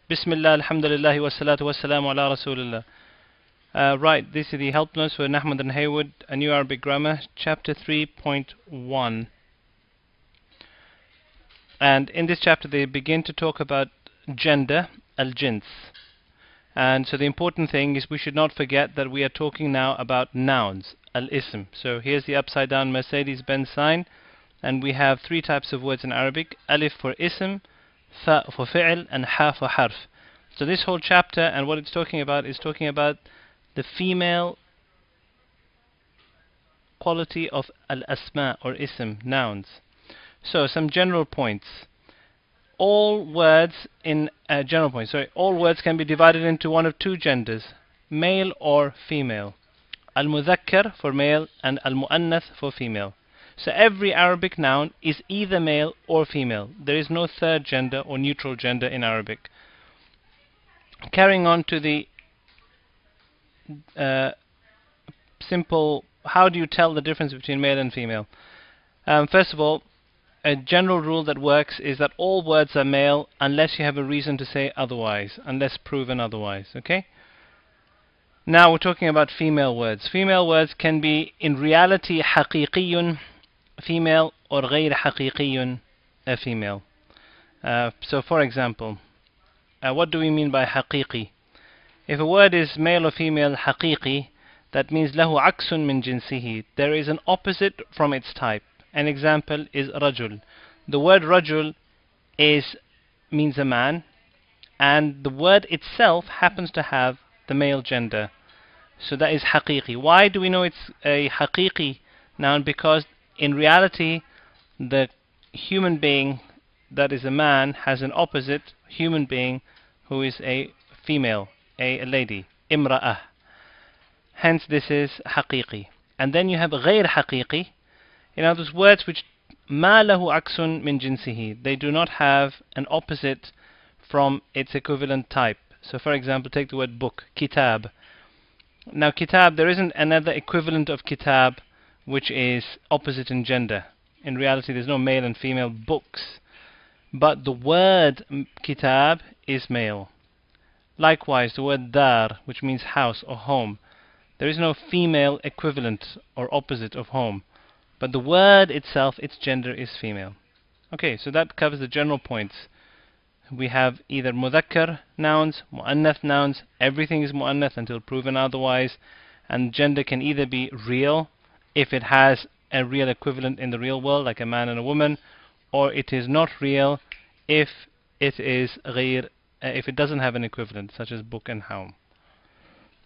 Bismillah, alhamdulillah, wa salatu wa salamu ala rasulillah. Right, this is the help notes for Nahmad and Haywood, a new Arabic grammar, chapter 3.1. And in this chapter they begin to talk about gender, al-jins. And so the important thing is we should not forget that we are talking now about nouns, al-ism. So here's the upside down Mercedes-Benz sign, and we have three types of words in Arabic: alif for ism, tha for fi'l, and ha for harf. So this whole chapter and what it's talking about is talking about the female quality of al-asma or ism, nouns. So some general points. All words all words can be divided into one of two genders, male or female. Al-mudhakkar for male and al-mu'annath for female. So every Arabic noun is either male or female. There is no third gender or neutral gender in Arabic. Carrying on to the simple, how do you tell the difference between male and female? First of all, a general rule that works is that all words are male unless you have a reason to say otherwise, unless proven otherwise. Okay? Now we're talking about female words. Female words can be in reality حقيقي female or غير حقيقي a female. So for example, what do we mean by حقيقي? If a word is male or female حقيقي, that means له عكس من جنسه. There is an opposite from its type. An example is رجل. The word رجل means a man, and the word itself happens to have the male gender. So that is حقيقي. Why do we know it's a حقيقي noun? Because in reality the human being that is a man has an opposite human being who is a female, a lady, امرأة. Hence this is حقيقي. And then you have غير حقيقي. In other words, words which ما له عكس من جنسه, they do not have an opposite from its equivalent type. So for example, take the word book, kitab. Now kitab, there isn't another equivalent of kitab which is opposite in gender. In reality there's no male and female books, but the word kitab is male. Likewise the word dar, which means house or home, there is no female equivalent or opposite of home, but the word itself, its gender is female. Okay, so that covers the general points. We have either mudhakkar nouns, mu'annath nouns. Everything is mu'annath until proven otherwise, and gender can either be real if it has a real equivalent in the real world, like a man and a woman, or it is not real if it is غير, if it doesn't have an equivalent, such as book and home.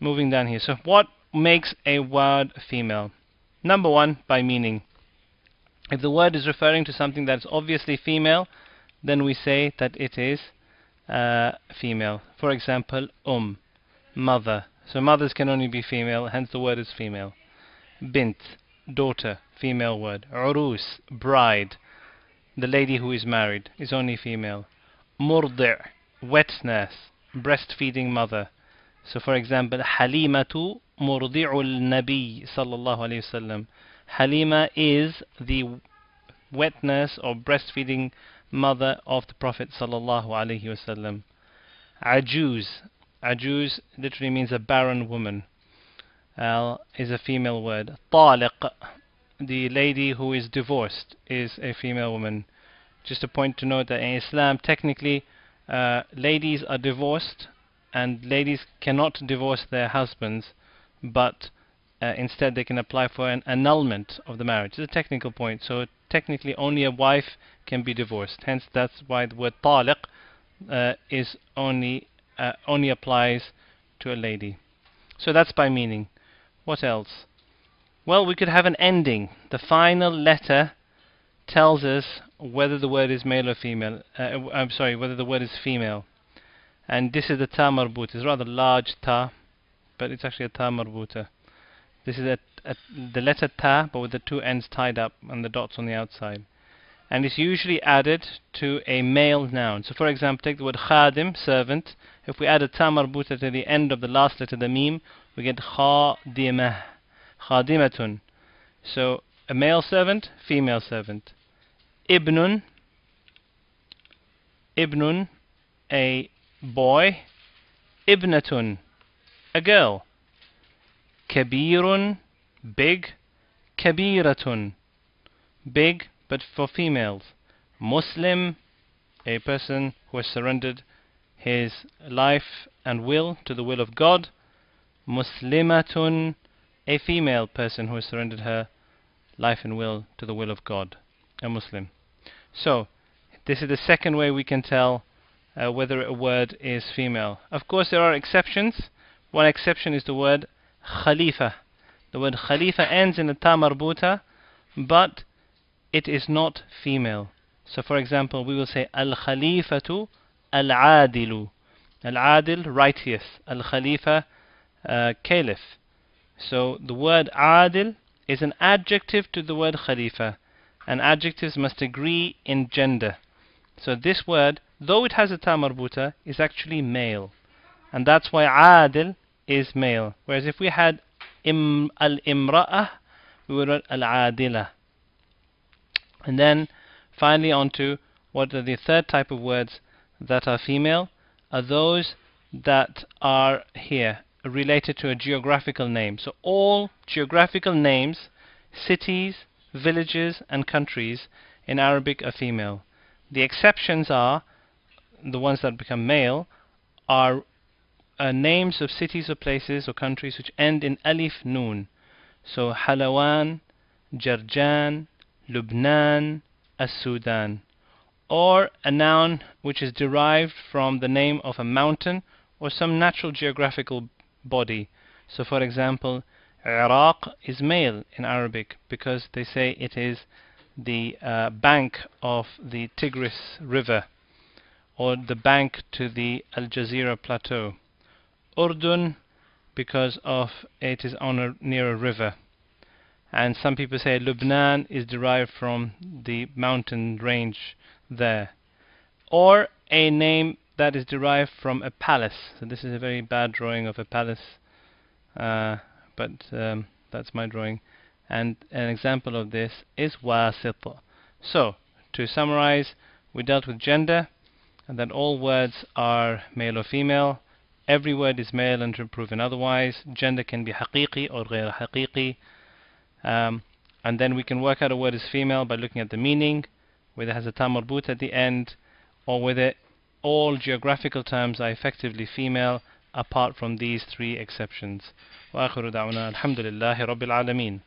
Moving down here. So what makes a word female? Number one, by meaning. If the word is referring to something that's obviously female, then we say that it is female. For example, mother. So mothers can only be female, hence the word is female. Bint, daughter, female word. Urus, bride. The lady who is married is only female. Murdi', wet nurse, breastfeeding mother. So for example, Halimatu murdi'ul nabi sallallahu alayhi wasallam. Halima is the wet nurse or breastfeeding mother of the Prophet sallallahu alaihi wasallam. Ajuz. Ajuz literally means a barren woman. Is a female word. Taliq, the lady who is divorced, is a female woman. Just a point to note that in Islam, technically, ladies are divorced, and ladies cannot divorce their husbands, but instead they can apply for an annulment of the marriage. It's a technical point. So technically only a wife can be divorced. Hence that's why the word taliq is only applies to a lady. So that's by meaning. What else? Well, we could have an ending. The final letter tells us whether the word is male or female. Whether the word is female. And this is the ta marbuta. It's a rather large ta, but it's actually a ta marbuta. This is the letter ta, but with the two ends tied up and the dots on the outside. And it's usually added to a male noun. So for example, take the word khadim, servant. If we add a ta marbuta to the end of the last letter, the mim, we get khadimah, khadimatun. So a male servant, female servant. Ibnun, a boy. Ibnatun, a girl. Kabirun, big. Kabiratun, big but for females. Muslim, a person who has surrendered his life and will to the will of God. Muslimatun, a female person who has surrendered her life and will to the will of God, a Muslim. So, this is the second way we can tell whether a word is female. Of course, there are exceptions. One exception is the word Khalifa. The word Khalifa ends in a ta marbuta, but it is not female. So, for example, we will say Al-Khalifatu Al-Adilu. Al-Adil, righteous. Al-Khalifa, caliph. So, the word Adil is an adjective to the word Khalifa, and adjectives must agree in gender. So this word, though it has a ta marbuta, is actually male, and that's why Adil is male. Whereas if we had al-imra'ah, we would write al-adila. And then finally on to what are the third type of words that are female, are those that are here related to a geographical name. So all geographical names, cities, villages and countries in Arabic are female. The exceptions are, the ones that become male, are names of cities or places or countries which end in alif noon. So Halawan, Jarjan, Lubnan, As-Sudan. Or a noun which is derived from the name of a mountain or some natural geographical body. So for example, Iraq is male in Arabic because they say it is the bank of the Tigris River, or the bank to the Al Jazeera Plateau. Urdun because of it is on near a river. And some people say Lebanon is derived from the mountain range there. Or a name that is derived from a palace. So this is a very bad drawing of a palace, but that's my drawing. And an example of this is Wasit. So, to summarize, we dealt with gender, and that all words are male or female. Every word is male until proven otherwise. Gender can be haqiqi or غير haqiqi. And then we can work out a word is female by looking at the meaning, whether it has a ta marbut at the end, or whether all geographical terms are effectively female apart from these three exceptions. وآخر دعونا الحمد لله رب العالمين.